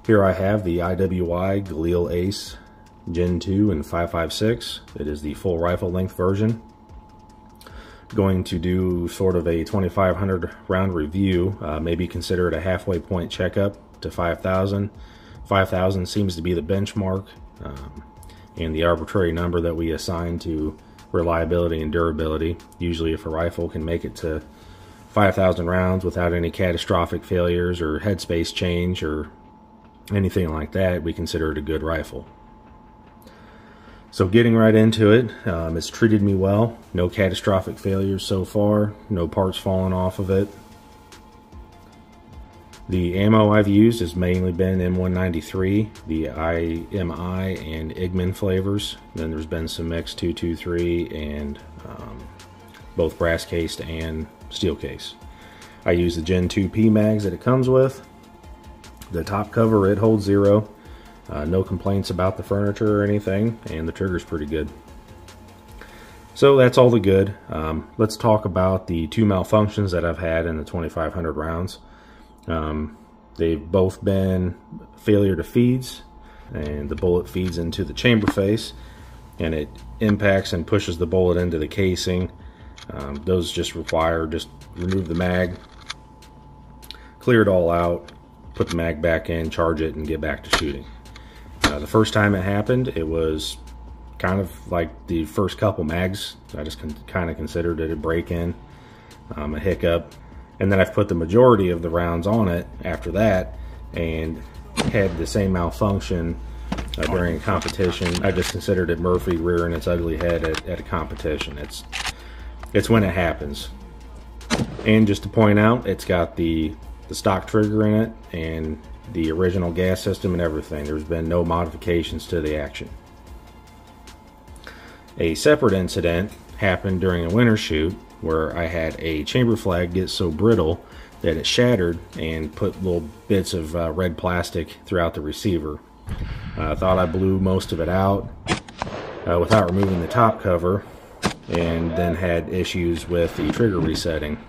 Here I have the IWI Galil Ace Gen2 in 5.56. It is the full rifle length version. Going to do sort of a 2,500 round review, maybe consider it a halfway point checkup to 5,000. 5,000 seems to be the benchmark and the arbitrary number that we assign to reliability and durability. Usually if a rifle can make it to 5,000 rounds without any catastrophic failures or headspace change or anything like that, we consider it a good rifle. So getting right into it, it's treated me well. No catastrophic failures so far, no parts falling off of it. The ammo I've used has mainly been M193, the IMI and Igman flavors. Then there's been some mixed 223 and both brass cased and steel case. I use the Gen 2 P mags that it comes with. The top cover, it holds 0. No complaints about the furniture or anything, and the trigger's pretty good. So that's all the good. Let's talk about the 2 malfunctions that I've had in the 2,500 rounds. They've both been failure to feeds, and the bullet feeds into the chamber face and it impacts and pushes the bullet into the casing. Those just require remove the mag, clear it all out, put the mag back in, charge it, and get back to shooting. The first time it happened, it was kind of like the first couple mags. I just kind of considered it a break-in, a hiccup. And then I've put the majority of the rounds on it after that and had the same malfunction during a competition. I just considered it Murphy rearing its ugly head at a competition. It's when it happens. And just to point out, it's got the stock trigger in it and the original gas system and everything. There's been no modifications to the action. A separate incident happened during a winter shoot where I had a chamber flag get so brittle that it shattered and put little bits of red plastic throughout the receiver. I thought I blew most of it out without removing the top cover, and then had issues with the trigger resetting.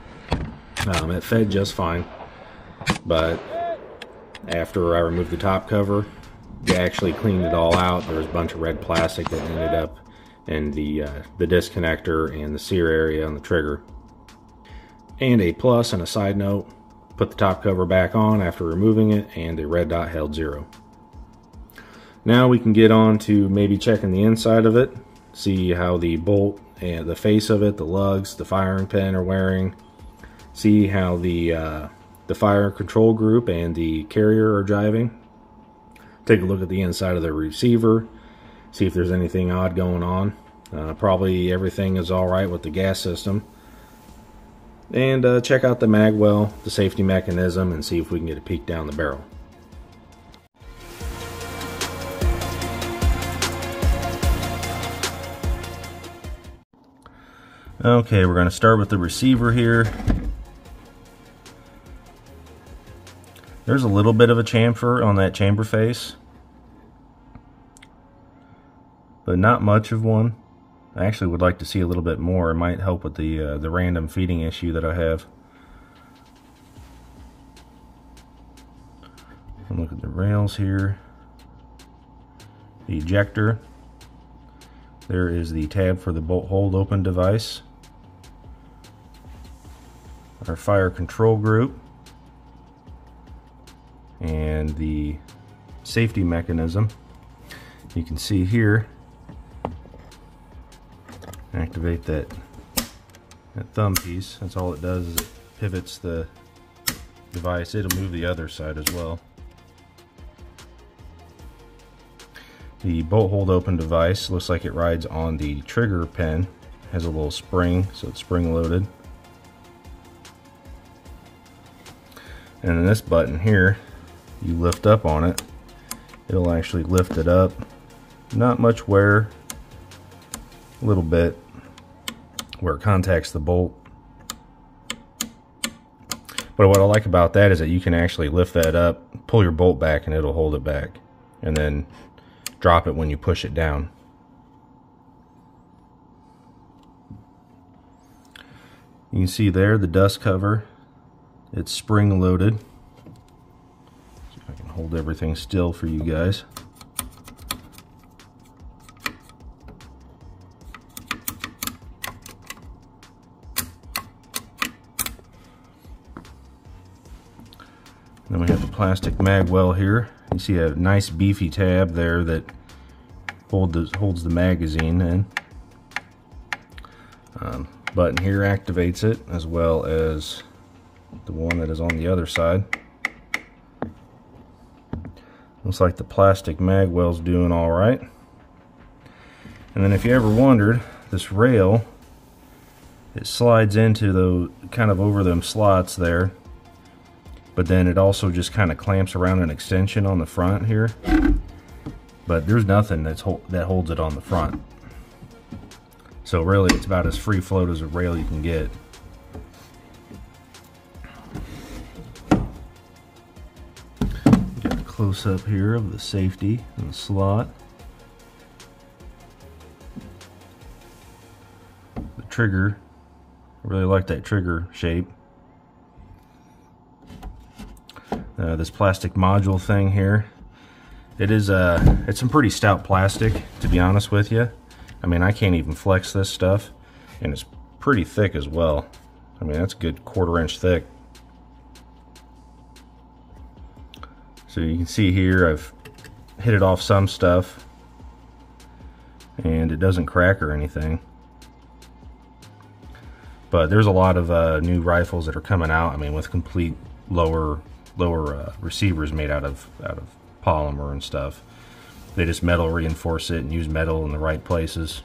It fed just fine, but after I removed the top cover, I actually cleaned it all out. There was a bunch of red plastic that ended up in the disconnector and the sear area on the trigger. And a plus and a side note, put the top cover back on after removing it and the red dot held 0. Now we can get on to maybe checking the inside of it, see how the bolt and the face of it, the lugs, the firing pin are wearing, see how the fire control group and the carrier are jiving. Take a look at the inside of the receiver, see if there's anything odd going on. Probably everything is alright with the gas system. And check out the mag well, the safety mechanism, and see if we can get a peek down the barrel. Okay, we're going to start with the receiver here. There's a little bit of a chamfer on that chamber face, but not much of one. I actually would like to see a little bit more. It might help with the random feeding issue that I have. And look at the rails here. The ejector. There is the tab for the bolt hold open device. Our fire control group. And the safety mechanism. You can see here, activate that thumb piece. That's all it does, is it pivots the device. It'll move the other side as well. The bolt hold open device looks like it rides on the trigger pin. Has a little spring, so it's spring loaded. And then this button here, you lift up on it, it'll actually lift it up. Not much wear, a little bit where it contacts the bolt. But what I like about that is that you can actually lift that up, pull your bolt back, and it'll hold it back, and then drop it when you push it down. You can see there the dust cover, it's spring loaded. See if I can hold everything still for you guys. Then we have the plastic mag well here. You see a nice beefy tab there that holds the magazine in. Button here activates it, as well as the one that is on the other side. Looks like the plastic mag well's doing all right. And then if you ever wondered, this rail, it slides into the kind of over them slots there, but then it also just kind of clamps around an extension on the front here. But there's nothing that holds it on the front. So really, it's about as free float as a rail you can get. Get a close up here of the safety and the slot. The trigger, I really like that trigger shape. This plastic module thing here, it's some pretty stout plastic, to be honest with you. I mean, I can't even flex this stuff, and it's pretty thick as well. I mean, that's a good 1/4 inch thick. So you can see here, I've hit it off some stuff, and it doesn't crack or anything. But there's a lot of new rifles that are coming out, I mean, with complete lower receivers made out of polymer and stuff. They just metal reinforce it and use metal in the right places.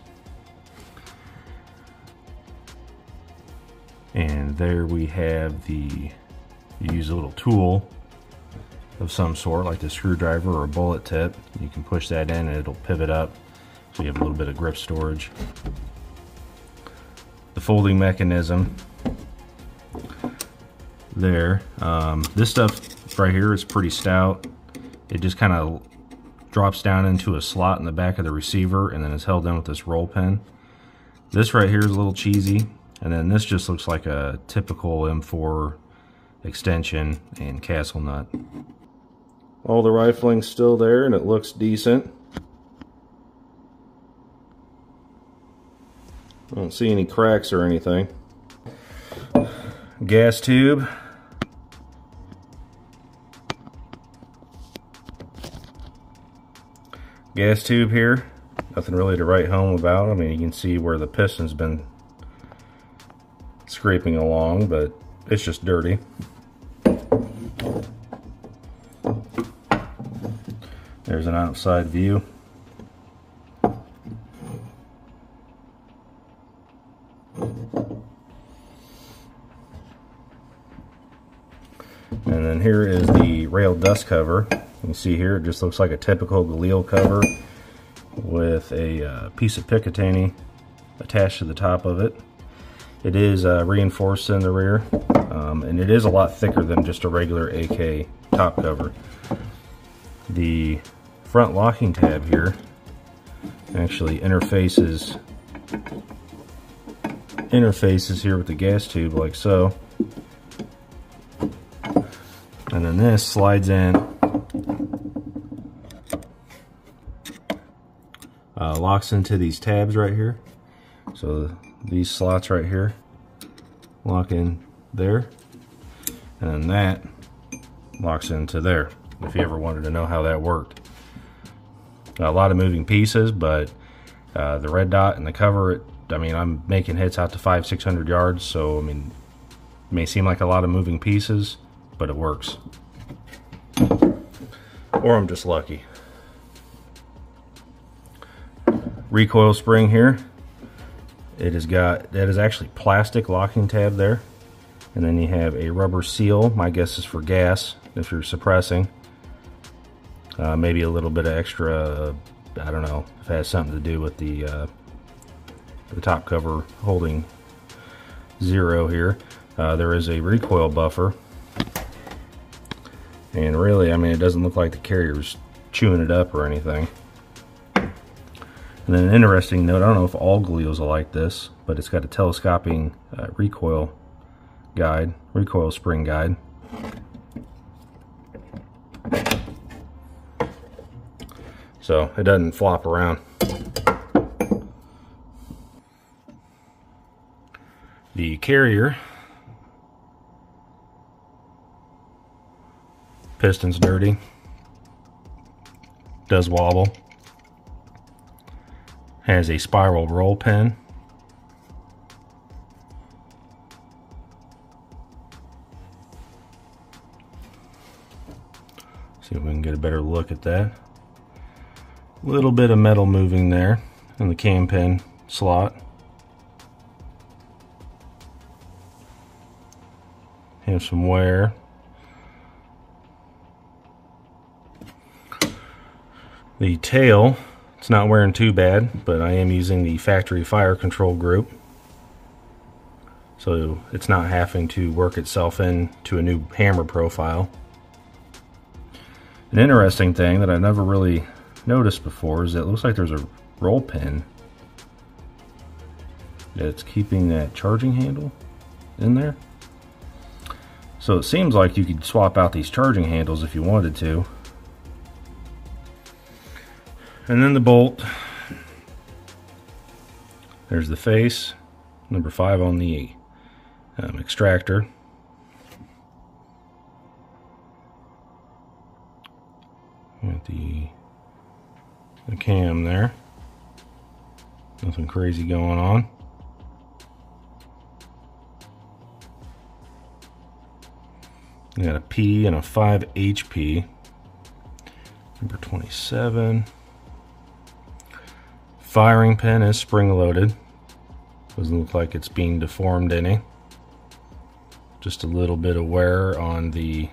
And there we have you use a little tool of some sort, like a screwdriver or a bullet tip. You can push that in and it'll pivot up, so you have a little bit of grip storage. The folding mechanism there. This stuff right here is pretty stout. It just kind of drops down into a slot in the back of the receiver, and then it's held in with this roll pin. This right here is a little cheesy, and then this just looks like a typical M4 extension and castle nut. All the rifling's still there, and it looks decent. I don't see any cracks or anything. Gas tube. Gas tube here, nothing really to write home about. I mean, you can see where the piston's been scraping along, but it's just dirty. There's an outside view. And then here is the rail dust cover. You can see here it just looks like a typical Galil cover with a piece of Picatinny attached to the top of it. It is reinforced in the rear, and it is a lot thicker than just a regular AK top cover. The front locking tab here actually interfaces here with the gas tube, like so. And then this slides in, locks into these tabs right here. So these slots right here lock in there, and then that locks into there, if you ever wanted to know how that worked. A lot of moving pieces, but the red dot and the cover, I mean, I'm making hits out to 500-600 yards, so I mean, it may seem like a lot of moving pieces, but it works. Or I'm just lucky. Recoil spring here. That is actually plastic locking tab there. And then you have a rubber seal. My guess is for gas, if you're suppressing. Maybe a little bit of extra, I don't know, if it has something to do with the top cover holding 0 here. There is a recoil buffer. And really, I mean, it doesn't look like the carrier's chewing it up or anything. And then an interesting note, I don't know if all Galils are like this, but it's got a telescoping recoil spring guide. so it doesn't flop around. The carrier piston's dirty, does wobble, has a spiral roll pin. See if we can get a better look at that. Little bit of metal moving there in the cam pin slot. Have some wear. The tail, it's not wearing too bad, but I am using the factory fire control group, so it's not having to work itself into a new hammer profile. An interesting thing that I've never really noticed before is that it looks like there's a roll pin that's keeping that charging handle in there. So it seems like you could swap out these charging handles if you wanted to. And then the bolt, there's the face, number 5 on the extractor. Got the cam there, nothing crazy going on. You got a P and a 5 HP, number 27. Firing pin is spring loaded. Doesn't look like it's being deformed any. Just a little bit of wear on the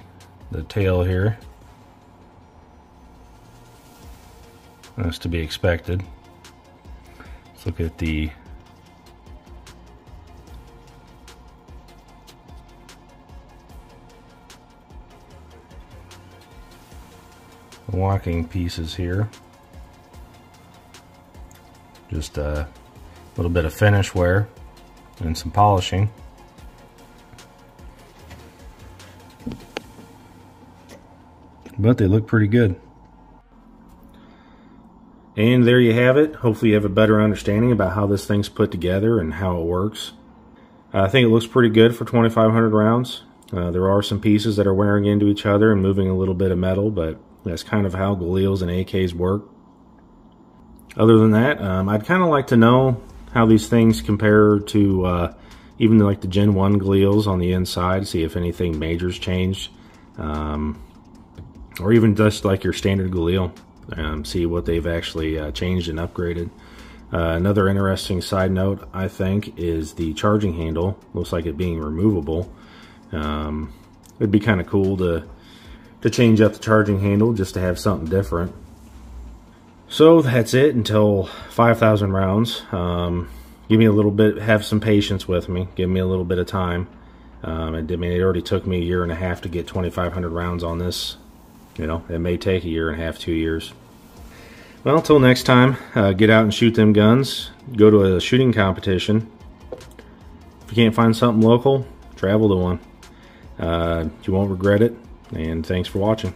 tail here. That's to be expected. Let's look at the locking pieces here. Just a little bit of finish wear and some polishing. But they look pretty good. And there you have it. Hopefully you have a better understanding about how this thing's put together and how it works. I think it looks pretty good for 2,500 rounds. There are some pieces that are wearing into each other and moving a little bit of metal, but that's kind of how Galils and AKs work. Other than that, I'd kind of like to know how these things compare to even like the Gen 1 Galils on the inside, see if anything major's changed. Or even just like your standard Galil, see what they've actually changed and upgraded. Another interesting side note, I think, is the charging handle. Looks like it being removable. It'd be kind of cool to change up the charging handle just to have something different. So that's it until 5,000 rounds. Give me a little bit, have some patience with me, give me a little bit of time. I mean, it already took me 1.5 years to get 2,500 rounds on this. You know, it may take 1.5 years, 2 years. Well, until next time, get out and shoot them guns. Go to a shooting competition. If you can't find something local, travel to one. You won't regret it, and thanks for watching.